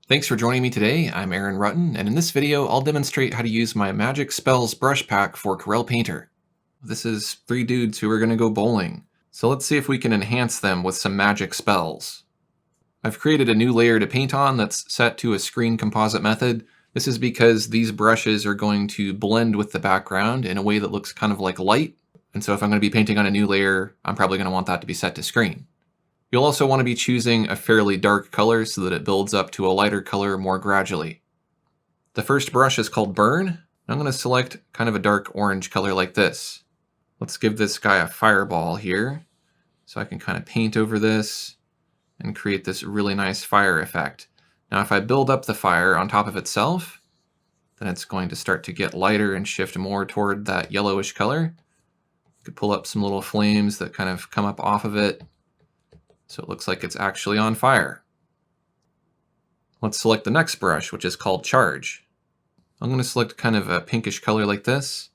Thanks for joining me today. I'm Aaron Rutten, and in this video I'll demonstrate how to use my Magic Spells brush pack for Corel Painter. This is 3 dudes who are going to go bowling, so let's see if we can enhance them with some magic spells. I've created a new layer to paint on that's set to a screen composite method. This is because these brushes are going to blend with the background in a way that looks kind of like light, and so if I'm going to be painting on a new layer, I'm probably going to want that to be set to screen. You'll also want to be choosing a fairly dark color so that it builds up to a lighter color more gradually. The first brush is called Burn. I'm going to select kind of a dark orange color like this. Let's give this guy a fireball here, so I can kind of paint over this and create this really nice fire effect. Now if I build up the fire on top of itself, then it's going to start to get lighter and shift more toward that yellowish color. You could pull up some little flames that kind of come up off of it, so it looks like it's actually on fire. Let's select the next brush, which is called Charge. I'm going to select kind of a pinkish color like this.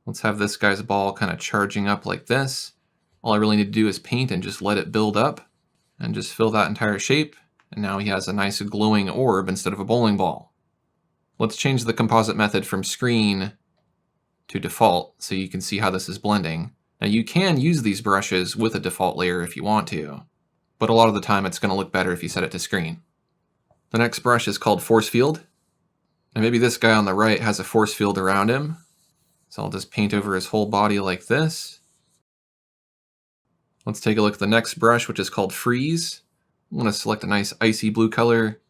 Let's have this guy's ball kind of charging up like this. All I really need to do is paint and just let it build up and just fill that entire shape. And now he has a nice glowing orb instead of a bowling ball. Let's change the composite method from screen to default so you can see how this is blending. Now you can use these brushes with a default layer if you want to, but a lot of the time it's going to look better if you set it to screen. The next brush is called Forcefield. And maybe this guy on the right has a force field around him. So I'll just paint over his whole body like this. Let's take a look at the next brush, which is called Freeze. I'm going to select a nice icy blue color.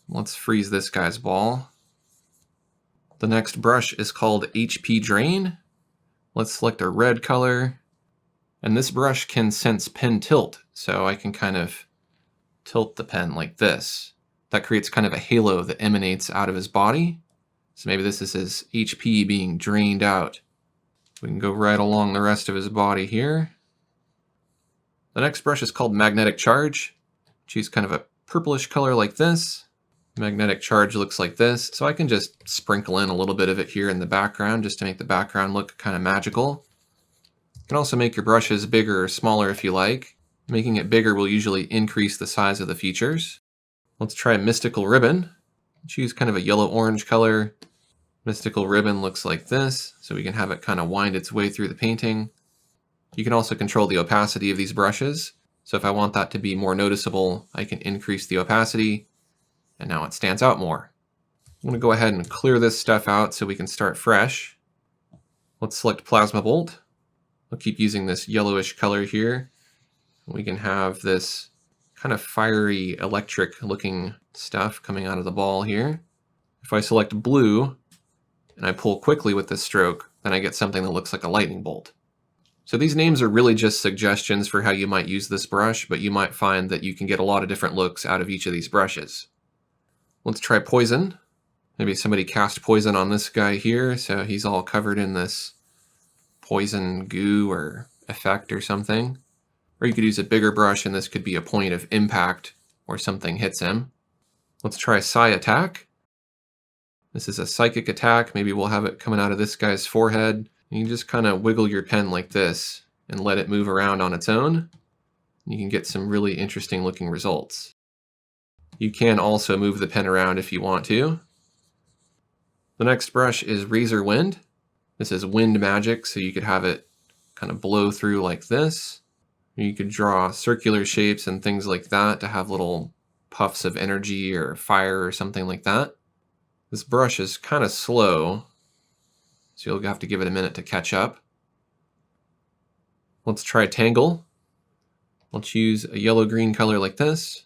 Let's freeze this guy's ball. The next brush is called HP Drain. Let's select a red color. And this brush can sense pen tilt, so I can kind of tilt the pen like this. That creates kind of a halo that emanates out of his body. So maybe this is his HP being drained out. We can go right along the rest of his body here. The next brush is called Magnetic Charge. Choose kind of a purplish color like this. Magnetic Charge looks like this, so I can just sprinkle in a little bit of it here in the background just to make the background look kind of magical. You can also make your brushes bigger or smaller if you like. Making it bigger will usually increase the size of the features. Let's try Mystical Ribbon. Choose kind of a yellow-orange color. Mystical Ribbon looks like this, so we can have it kind of wind its way through the painting. You can also control the opacity of these brushes. So if I want that to be more noticeable, I can increase the opacity, and now it stands out more. I'm going to go ahead and clear this stuff out so we can start fresh. Let's select Plasma Bolt. I'll keep using this yellowish color here. We can have this kind of fiery electric looking stuff coming out of the ball here. If I select blue and I pull quickly with this stroke, then I get something that looks like a lightning bolt. So these names are really just suggestions for how you might use this brush, but you might find that you can get a lot of different looks out of each of these brushes. Let's try Poison. Maybe somebody cast poison on this guy here, so he's all covered in this poison goo or effect or something. Or you could use a bigger brush and this could be a point of impact where something hits him. Let's try Psy Attack. This is a psychic attack. Maybe we'll have it coming out of this guy's forehead. You can just kind of wiggle your pen like this and let it move around on its own. You can get some really interesting looking results. You can also move the pen around if you want to. The next brush is Razor Wind. This is wind magic, so you could have it kind of blow through like this. You could draw circular shapes and things like that to have little puffs of energy or fire or something like that. This brush is kind of slow, so you'll have to give it a minute to catch up. Let's try Tangle. Let's choose a yellow-green color like this.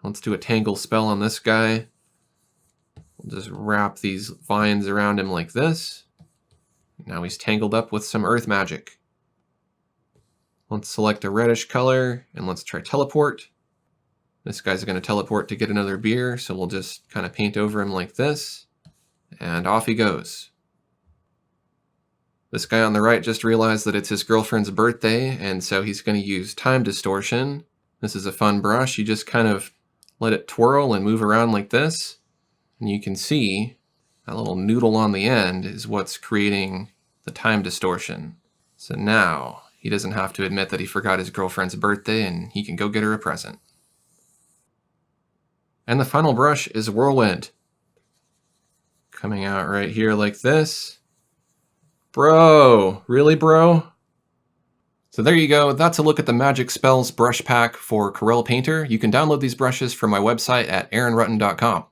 Let's do a Tangle spell on this guy. We'll just wrap these vines around him like this. Now he's tangled up with some earth magic. Let's select a reddish color and let's try Teleport. This guy's going to teleport to get another beer, so we'll just kind of paint over him like this, and off he goes. This guy on the right just realized that it's his girlfriend's birthday, and so he's going to use Time Distortion. This is a fun brush. You just kind of let it twirl and move around like this, and you can see that little noodle on the end is what's creating the time distortion. So now he doesn't have to admit that he forgot his girlfriend's birthday and he can go get her a present. And the final brush is Whirlwind. Coming out right here like this. Bro, really, bro? So there you go. That's a look at the Magic Spells brush pack for Corel Painter. You can download these brushes from my website at aaronrutten.com.